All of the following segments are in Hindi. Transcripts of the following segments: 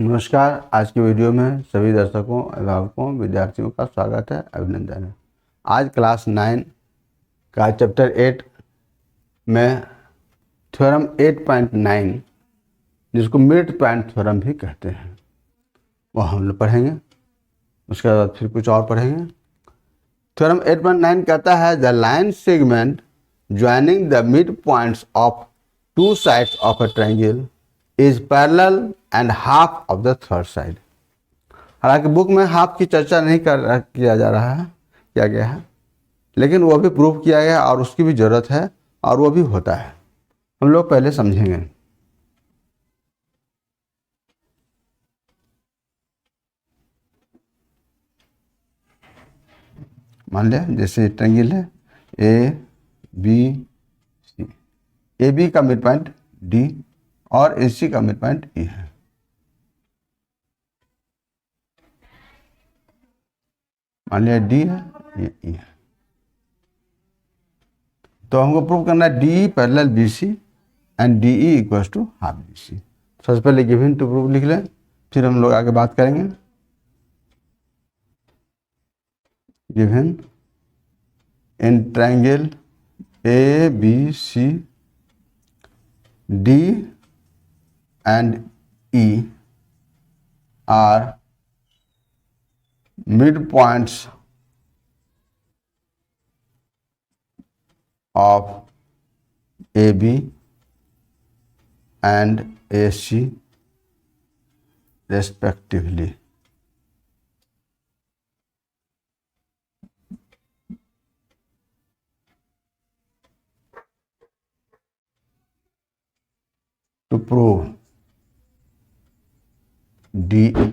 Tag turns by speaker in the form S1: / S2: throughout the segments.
S1: नमस्कार। आज की वीडियो में सभी दर्शकों, अभिभावकों, विद्यार्थियों का स्वागत है, अभिनंदन है। आज क्लास 9 का चैप्टर 8 में थ्योरम 8.9 जिसको मिड पॉइंट थ्योरम भी कहते हैं वो हम लोग पढ़ेंगे। उसके बाद फिर कुछ और पढ़ेंगे। थ्योरम 8.9 कहता है the line segment joining the mid points of two sides of a triangle is parallel and half of the third side. हालांकि बुक में हाफ की चर्चा नहीं किया गया है, लेकिन वो भी प्रूव किया गया और उसकी भी ज़रूरत है और वो भी होता है। हम लोग पहले समझेंगे। मान लिया जैसे ट्रायंगल है A B C, A B का मिड पॉइंट डी और ए सी का मिड पॉइंट ई है। मान लिया डी है, ये ई है, तो हमको प्रूव करना है D parallel B C and D E equals to half B C. सबसे पहले गिवन टू प्रूव लिख लें, फिर हम लोग आगे बात करेंगे। Given in triangle A B C D and E are midpoints of AB and AC respectively. To prove DE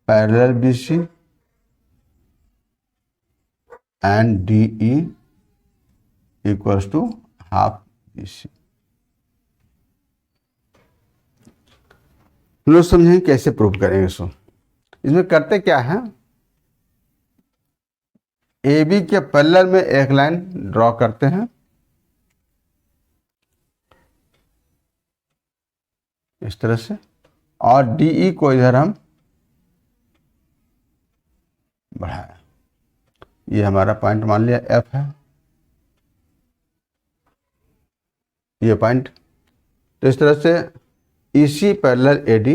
S1: parallel BC and DE equals to half BC। हम लोग समझेंगे कैसे प्रूव करेंगे। सो इसमें करते क्या है, ए बी के पैरेलल में एक लाइन ड्रॉ करते हैं इस तरह से, और डीई को इधर हम बढ़ाया। ये हमारा पॉइंट मान लिया एफ है, ये पॉइंट। तो इस तरह से ईसी पैरेलल एडी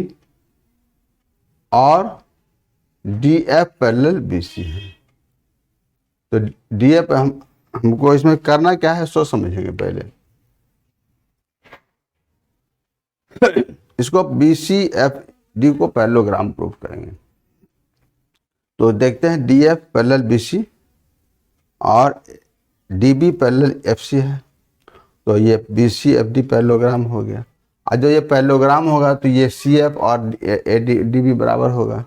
S1: और डी एफ पैरेलल बीसी है। तो डी एफ हमको इसमें करना क्या है सो समझेंगे पहले। इसको बी सी एफ डी को पैरेललोग्राम प्रूव करेंगे। तो देखते हैं D F parallel B C और D B parallel F C है, तो ये B C F D parallelogram हो गया। और जो ये पैरेललोग्राम होगा तो ये सी एफ और ए डी बी बराबर होगा।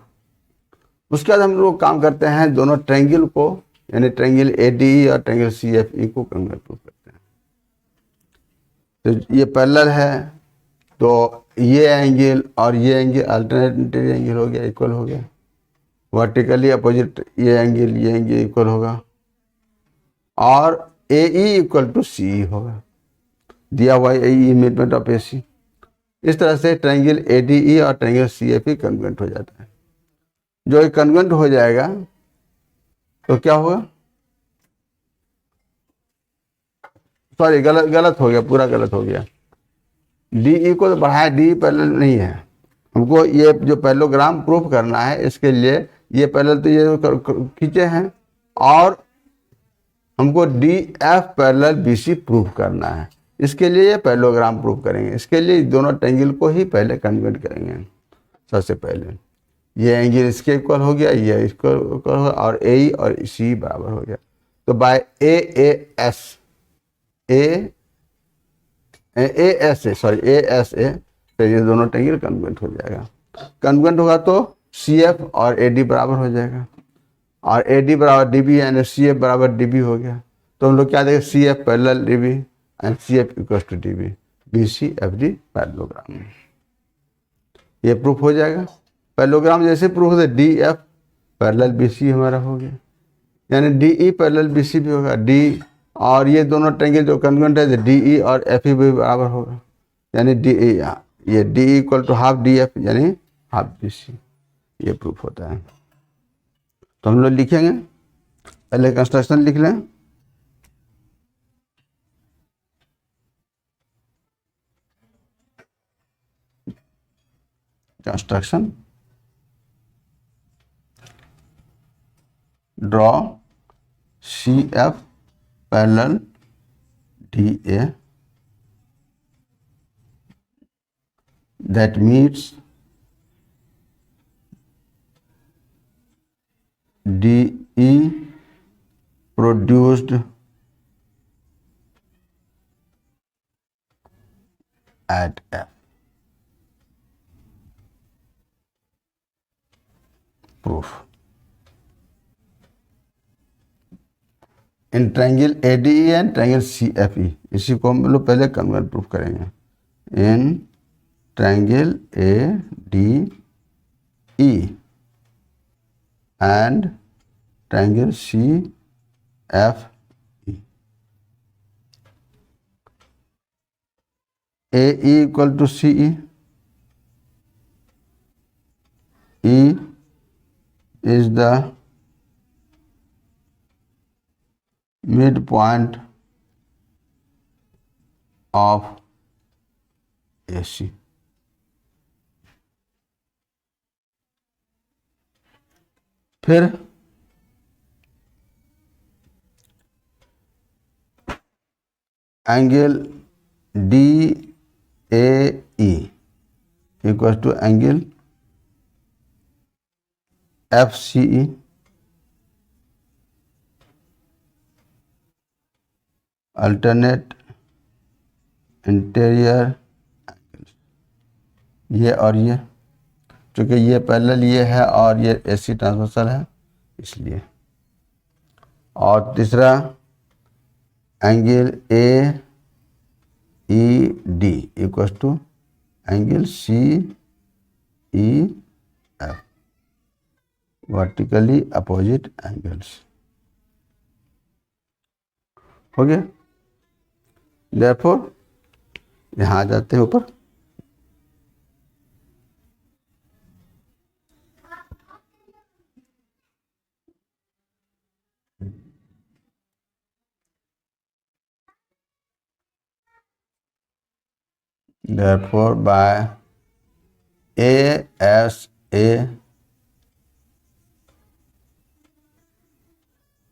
S1: उसके बाद हम लोग काम करते हैं दोनों ट्रायंगल को, यानी ट्रायंगल ए डी ई और ट्रायंगल सी एफ ई को प्रूव करते हैं। तो ये पैरेलल है, तो ये एंगल और ये एंगल अल्टरनेटिव एंगल हो गया, इक्वल हो गया। वर्टिकली अपोजिट ये एंगल इक्वल होगा, और ए ई इक्वल टू सी होगा, दिया हुआ ए ई मिडपॉइंट ऑफ ए सी। इस तरह से ट्रायंगल ए डी ई और triangle C F E convergent हो जाता है। जो ये कन्वर्जेंट हो जाएगा तो क्या होगा, सॉरी गलत हो गया, पूरा गलत हो गया। डी ई को तो बढ़ाया, डी पैरेलल नहीं है। हमको ये जो पैरेललोग्राम प्रूफ करना है, इसके लिए ये पैरेलल तो ये खींचे हैं, और हमको D F parallel B C proof करना है। इसके लिए ये पैरेललोग्राम प्रूफ करेंगे। इसके लिए दोनों ट्रायंगल को ही पहले कन्वर्ट करेंगे। सबसे पहले ये एंगल इसके इक्वल हो गया, ये इसको इक्वल हो गया, और ए ई और सी बराबर हो गया। तो बाय ए एस ए तो ये दोनों ट्रायंगल कन्वर्ट हो जाएगा। कन्वर्ट होगा तो सी एफ और ए डी बराबर हो जाएगा, और ए डी बराबर डी बी यानी सी एफ बराबर डी बी हो गया। तो हम लोग क्या देखें, C F parallel D B and C F equals to D B, B C F D parallelogram. ये प्रूफ हो जाएगा। पैरेललोग्राम जैसे प्रूफ होता है, D F parallel B C हमारा हो गया, यानी D E parallel B C भी होगा, डी और ये दोनों ट्रायंगल जो कन्वर्जेंट है डी ई और एफ ई भी बराबर होगा, यानी डी ई ये D equal to half D F यानी हाफ बी सी, ये प्रूफ होता है। तो हम लोग लिखेंगे, पहले कंस्ट्रक्शन लिख लें। Construction, draw C F parallel D A that meets DE produced at F. Proof. In triangle ADE and triangle CFE, इसी को हम लोग पहले कन्वर्ट प्रूफ करेंगे। In triangle ADE and triangle CFE, AE equal to CE, E is the midpoint of AC. फिर angle DAE equal to angle FCE, alternate interior angles, ये और ये, चूँकि ये पैरेलल ये है और ये AC ट्रांसवर्सल है इसलिए। और तीसरा angle AED equal to angle CEF, vertically opposite angles. हो गया। देयरफॉर यहाँ आ जाते हैं ऊपर, therefore by ASA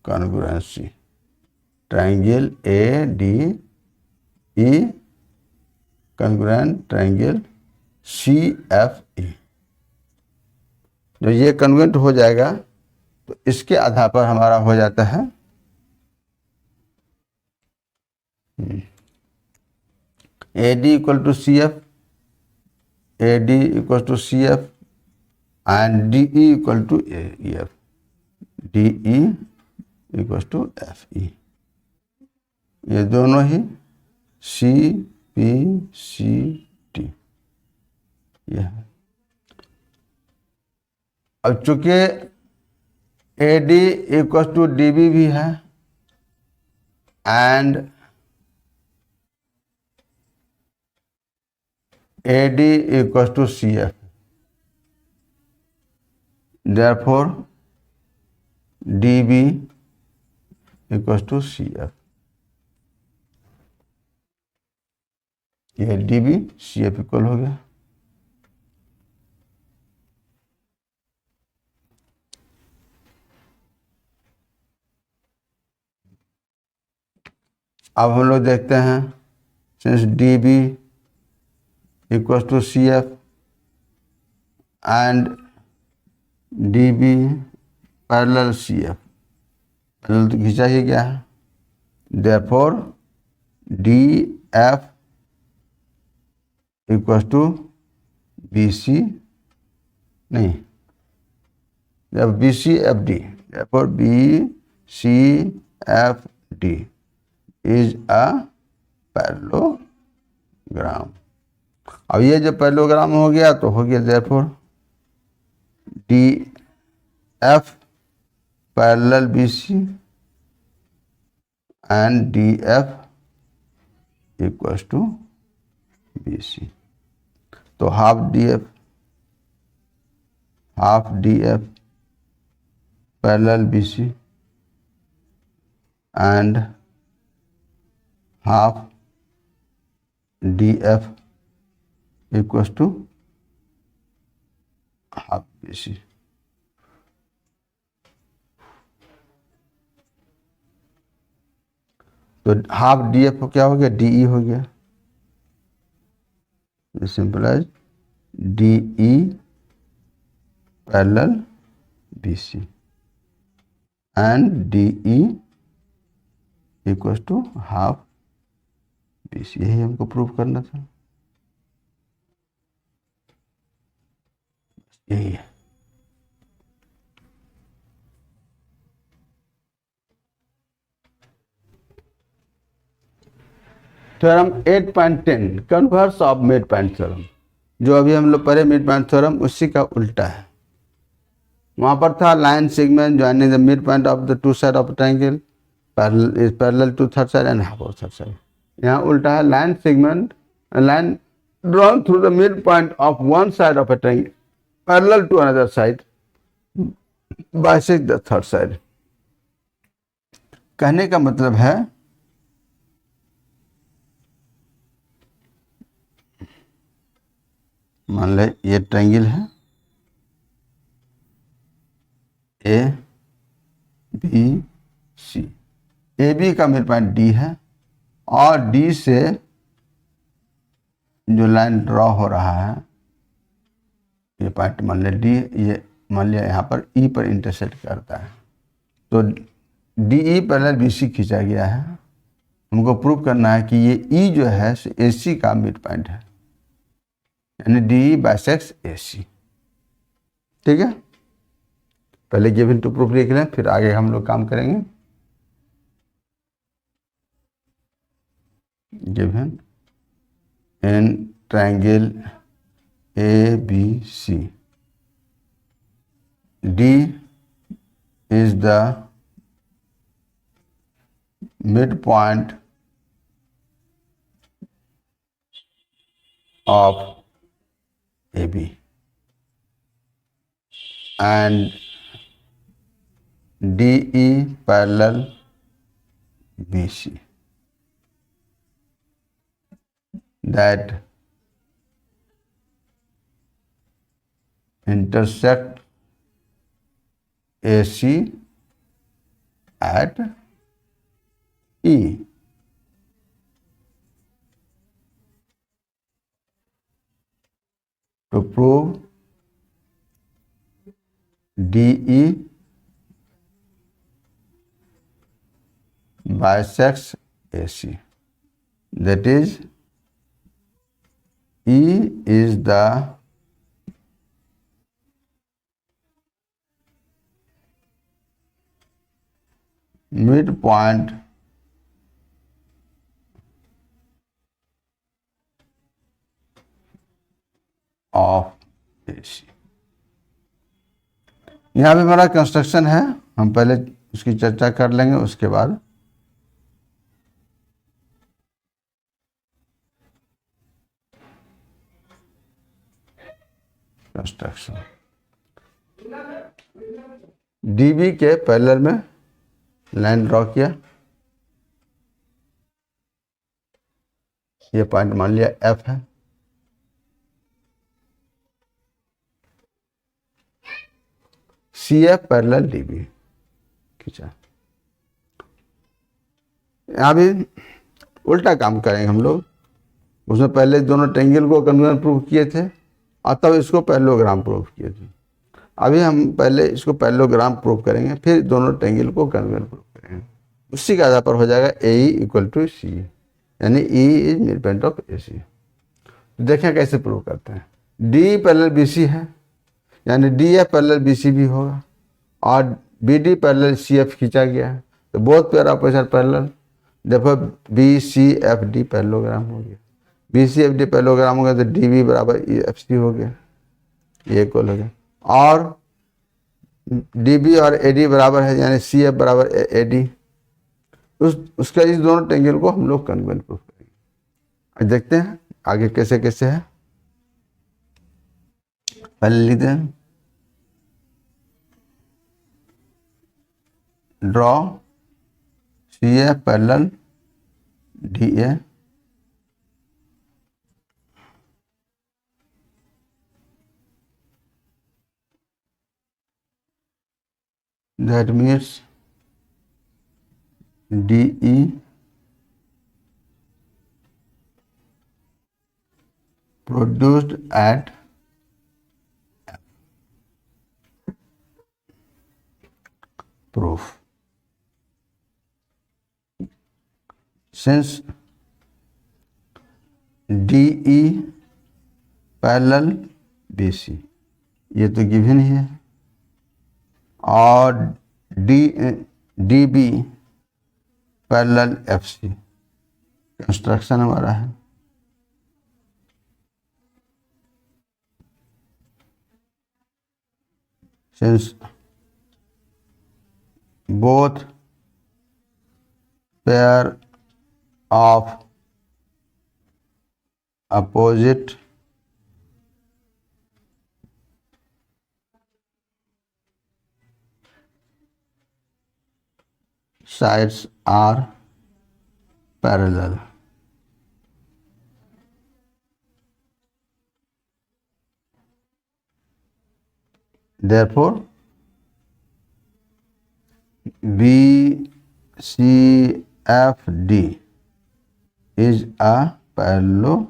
S1: congruency, triangle ADE congruent triangle CFE, जो ये कन्वर्ट हो जाएगा तो इसके आधार पर हमारा हो जाता है AD equal to CF, AD equal to CF and DE equal to EF, DE equal to FE, ये दोनों ही CPCT ये है। अब चूंकि AD इक्वल टू DB भी है and AD equals to CF, therefore DB equals to CF, ये DB CF इक्वल हो गया। अब हम लोग देखते हैं since DB equals to CF and DB parallel CF, parallel तो खींचा ही गया है, therefore DF equals to BC, नहीं, जब BCFD, therefore BCFD is a parallelogram। अब ये जब पैरेललोग्राम हो गया तो हो गया therefore DF parallel BC and DF equals to BC। तो half D F parallel B C and half D F equals to half B C. तो हाफ डी एफ क्या हो गया, डी ई हो गया, simple as D E parallel B C and D E equals to half B C. यही हमको प्रूव करना था, यही है। Theorem 8.10 converse of mid point theorem. जो अभी हम लोग पढ़े मिड पॉइंट थ्योरम उसी का उल्टा है। वहां पर था line segment joining the mid point of the two side of triangle is parallel to third side and half of third side. यहाँ उल्टा है, line segment line drawn through the mid point of one side of a triangle parallel to another side bisect the third side. कहने का मतलब है मान ले ये ट्रायंगल है A B C, A B का मिड पॉइंट डी है और डी से जो लाइन ड्रॉ हो रहा है ये पॉइंट मान ले डी, ये मान लिया यहाँ पर ई पर इंटरसेक्ट करता है, तो D E parallel B C खींचा गया है। हमको प्रूव करना है कि ये ई जो है ए सी का मिड पॉइंट है, यानी डी बाइसेक्स ए सी। ठीक है, पहले गिवन टू प्रूफ लिख लें, फिर आगे हम लोग काम करेंगे। Given in triangle A B C D is the midpoint of AB and DE parallel BC, that intersect AC at E. To prove DE bisects AC, that is E is the midpoint of AC। यहाँ भी हमारा कंस्ट्रक्शन है, हम पहले उसकी चर्चा कर लेंगे, उसके बाद कंस्ट्रक्शन। डीबी के पैरेलल में लाइन ड्रॉ किया, ये पॉइंट मान लिया एफ है, सी एफ पैरेलल डीबी खींचा। यहाँ भी उल्टा काम करेंगे हम लोग, उसमें पहले दोनों ट्रायंगल को कन्वर्स प्रूव किए थे और तब इसको पैरेललोग्राम प्रूव किए थे। अभी हम पहले इसको पैरेललोग्राम प्रूव करेंगे, फिर दोनों ट्रायंगल को कन्वर्स प्रूव करेंगे। उसी का आधार पर हो जाएगा ए इक्वल टू सी, यानी E is mid point of A C. देखें कैसे प्रूव करते हैं। डी पैरेलल बी सी है, यानी D F parallel B C भी होगा, और B D parallel C F खींचा गया है, तो बहुत पेयर ऑपोजिट पैरेलल, देखो B C F D parallelogram हो गया। B C F D parallelogram हो गया तो डी बी बराबर ई एफ सी हो गया, ये इक्वल हो गया। और डी बी और ए डी बराबर है, यानी सी एफ बराबर ए डी। उसका इस दोनों ट्रायंगल को हम लोग कन्वर्स प्रूफ करेंगे। देखते हैं आगे कैसे कैसे है। पहले लिख दें, draw C A parallel D A, that means DE produced at proof. Since DE parallel BC, ये तो गिवन ही है, और DB पैरेलल FC कंस्ट्रक्शन हमारा है। Since both pair of opposite sides are parallel, therefore BCFD is a parallelogram।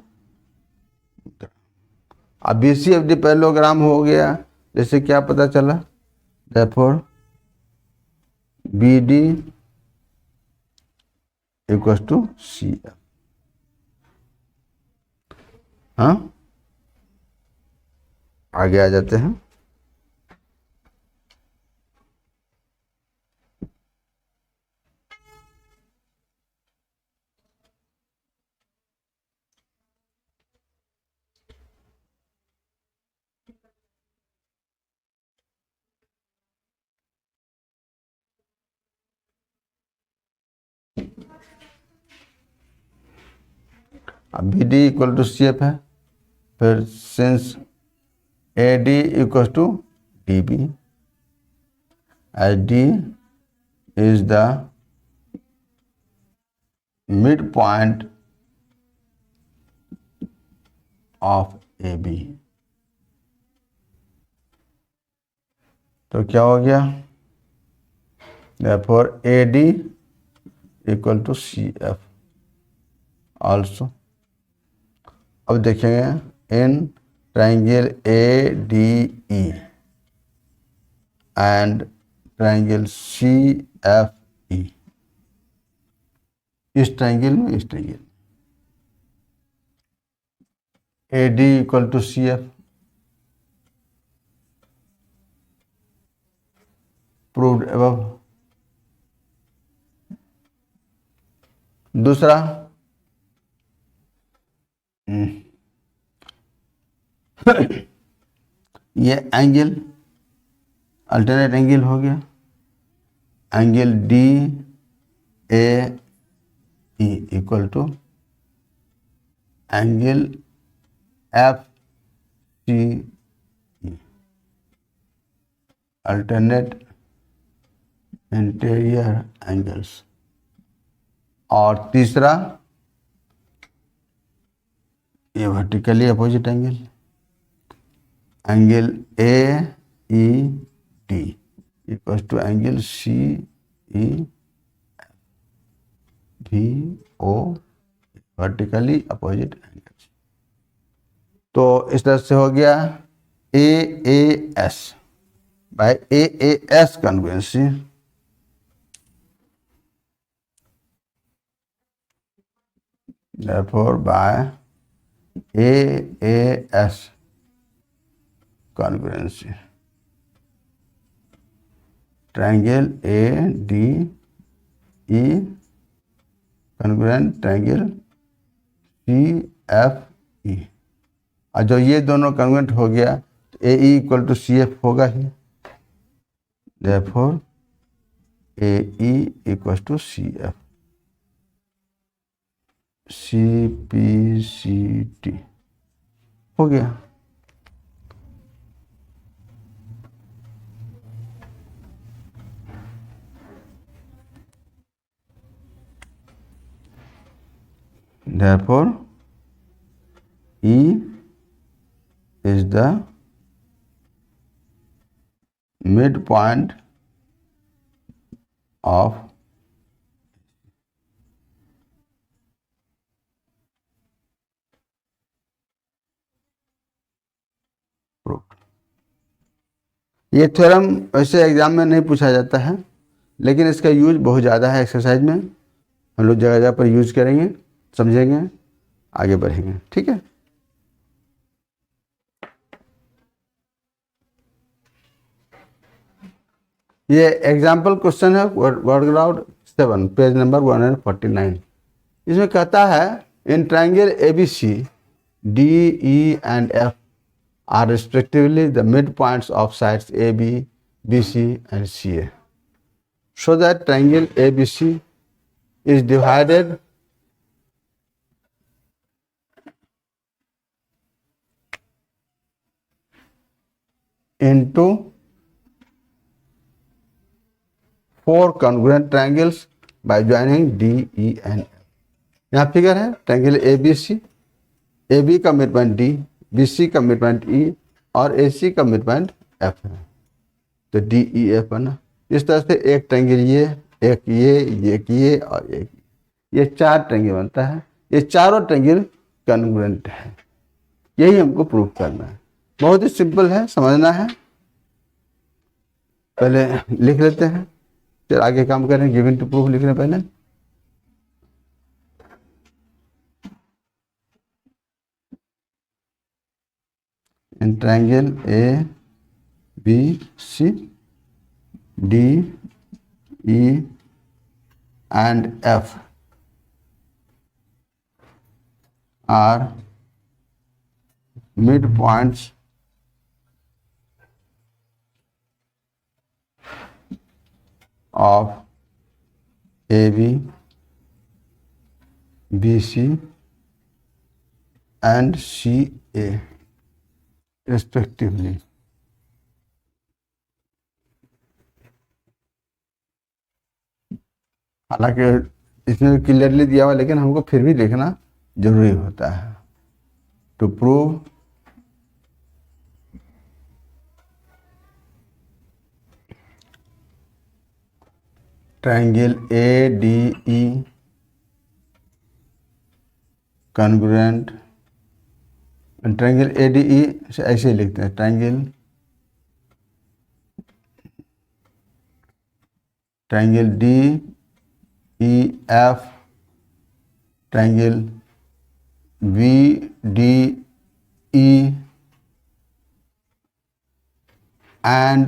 S1: अब BCFD पैरेललोग्राम हो गया, जैसे क्या पता चला, therefore BD equals to CF। हाँ, आगे आ जाते हैं। अब BD इक्वल टू CF है, फिर since AD equal to DB, as D is the midpoint of AB, तो क्या हो गया, therefore AD equal to CF also। अब देखेंगे in triangle ADE and triangle CFE, इस ट्राइंगल में, इस triangle AD equal to CF proved above. दूसरा, ये एंगल अल्टरनेट एंगल हो गया, angle DAE equal to angle FCE, alternate interior angles. और तीसरा, ये vertically opposite angle, angle AED equal to angle CEVO, vertically opposite angles. तो इस तरह से हो गया AAS by AAS congruency, therefore by AAS congruency, triangle ADE congruent triangle CFE। और जो ये दोनों कन्वेंट हो गया तो AE इक्वल टू CF होगा ही, therefore AE equal to CF CPCT हो गया। therefore E is the midpoint of proof। ये थ्योरम वैसे एग्जाम में नहीं पूछा जाता है, लेकिन इसका यूज बहुत ज़्यादा है एक्सरसाइज में। हम लोग जगह जगह पर यूज करेंगे, समझेंगे, आगे बढ़ेंगे। ठीक है। ये एग्जाम्पल क्वेश्चन है वर्ड क्लाउड 7 पेज नंबर 149। इसमें कहता है in triangle ABC D E and F are respectively the midpoints of sides AB, BC and CA, so that triangle ABC is divided into 4 congruent triangles by joining D, E and F। यहाँ फिगर है ट्रायंगल ABC, AB का मिड पॉइंट D, BC का मिड पॉइंट E और AC का मिड पॉइंट F है। तो DEF बना। इस तरह से एक ट्रायंगल ये, एक ये और एक ये 4 ट्रायंगल बनता है। ये चारों ट्रायंगल कॉन्ग्रुएंट है। यही हमको प्रूव करना है। बहुत ही सिंपल है, समझना है। पहले लिख लेते हैं, फिर आगे काम करें। गिवन टू प्रूफ लिख रहे पहले। In triangle ABC D E and F are midpoints of AB, BC and CA respectively। हालांकि इसमें क्लियरली दिया हुआ, लेकिन हमको फिर भी लिखना जरूरी होता है। To prove triangle ADE congruent. Triangle ADE से ऐसे ही लिखते हैं, triangle DEF, triangle VDE and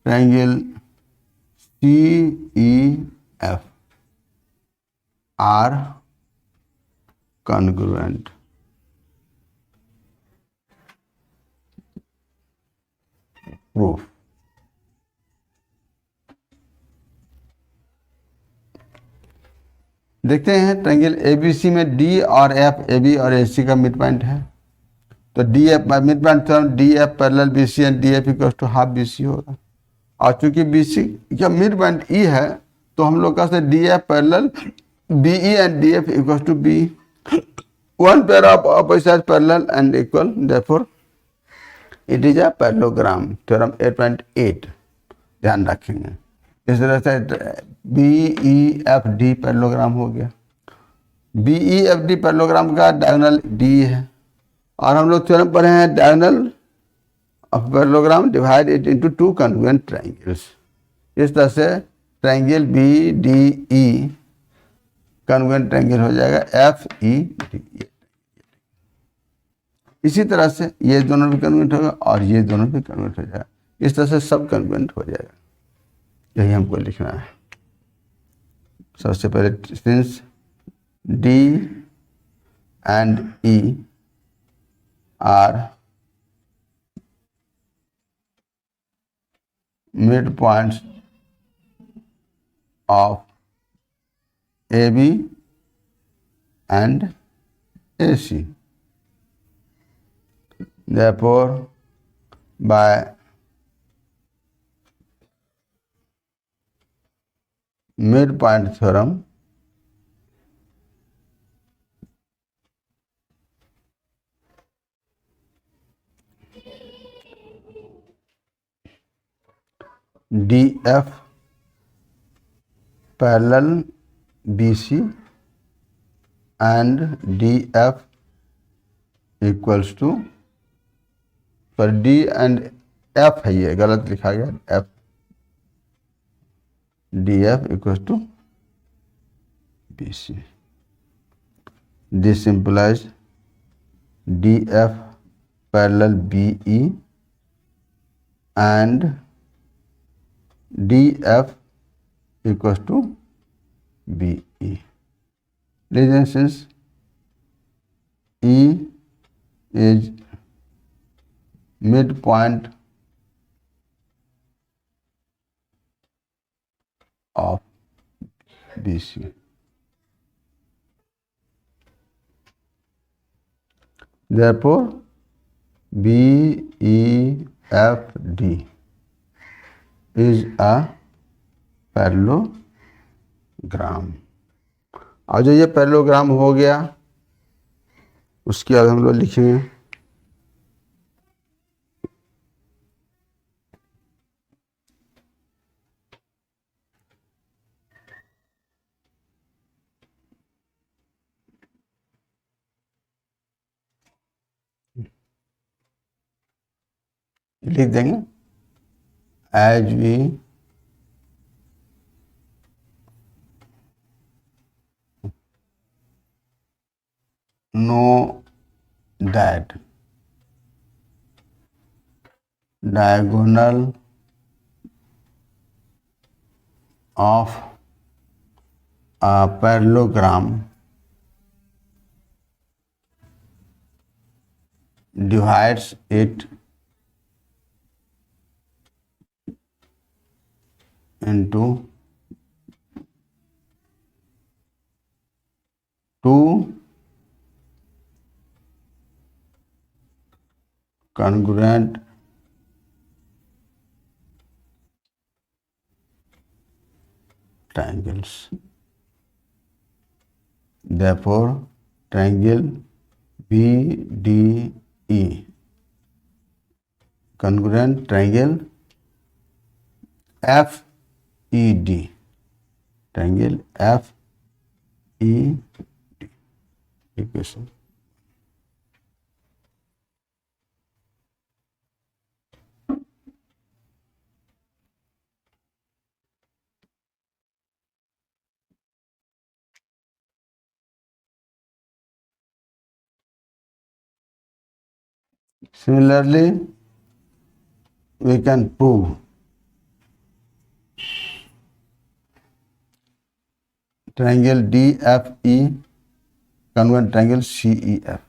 S1: triangle CEF are congruent। Proof. देखते हैं ट्रायंगल ABC में D और F, AB और AC का मिड पॉइंट है। तो DF mid point theorem DF parallel BC and DF equals to half BC होगा। और चूंकि BC का मिड पॉइंट E है, तो हम लोग का से DF parallel BE and DF equals to B। One pair of opposite parallel and equal, therefore it is a parallelogram. Theorem 8.8 ध्यान रखेंगे। इस तरह से BEFD पैरेललोग्राम हो गया। BEFD पैरेललोग्राम का डायगोनल D है, और हम लोग थ्योरम पढ़े हैं diagonal of parallelogram divide it into 2 congruent triangles. इस तरह से ट्रायंगल BDE कॉन्ग्रुएंट ट्रायंगल हो जाएगा FED। इसी तरह से ये दोनों भी कॉन्ग्रुएंट होगा और ये दोनों भी कॉन्ग्रुएंट हो जाएगा। इस तरह से सब कॉन्ग्रुएंट हो जाएगा। यही हमको लिखना है। सबसे पहले since D and E are midpoints of AB and AC, therefore by midpoint theorem DF parallel BC and DF equals to, पर D and F है, ये गलत लिखा गया, F, DF equals to BC. This implies DF parallel BE and DF equals to BE. Since E is midpoint of BC. Therefore, BEFD is a parallelogram. और जो ये पैरेललोग्राम हो गया, उसके बाद हम लोग लिखेंगे लिख देंगे as we know that diagonal of a parallelogram divides it into two congruent triangles. Therefore, triangle BDE congruent triangle FED, triangle FED equation. Similarly, we can prove triangle DFE congruent triangle CEF.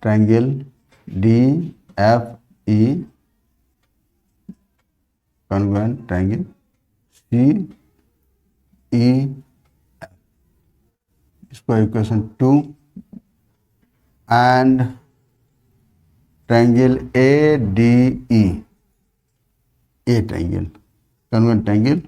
S1: Triangle DFE congruent triangle CEF. इसको equation 2 and triangle ADE, A triangle congruent triangle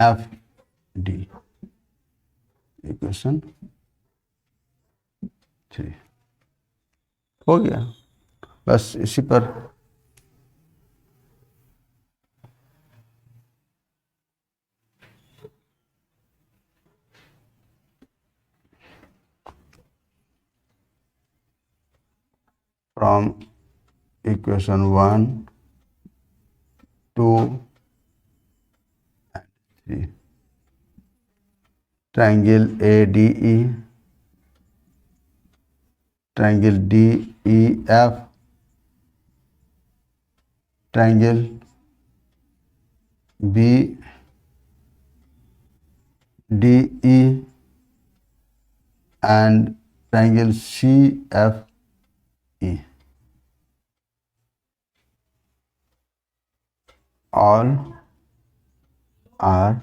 S1: EFD equation 3 हो गया। बस इसी पर from equation 1, 2 and 3 triangle ADE, triangle DEF, triangle BDE and triangle CFE all are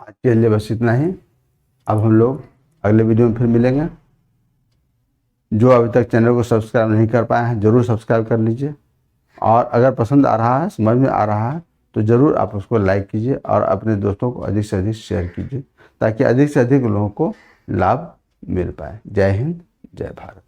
S1: आज के लिए बस इतना ही। अब हम लोग अगले वीडियो में फिर मिलेंगे। जो अभी तक चैनल को सब्सक्राइब नहीं कर पाए हैं ज़रूर सब्सक्राइब कर लीजिए, और अगर पसंद आ रहा है, समझ में आ रहा है, तो ज़रूर आप उसको लाइक कीजिए और अपने दोस्तों को अधिक से अधिक शेयर कीजिए, ताकि अधिक से अधिक लोगों को लाभ मिल पाए। जय हिंद, जय भारत।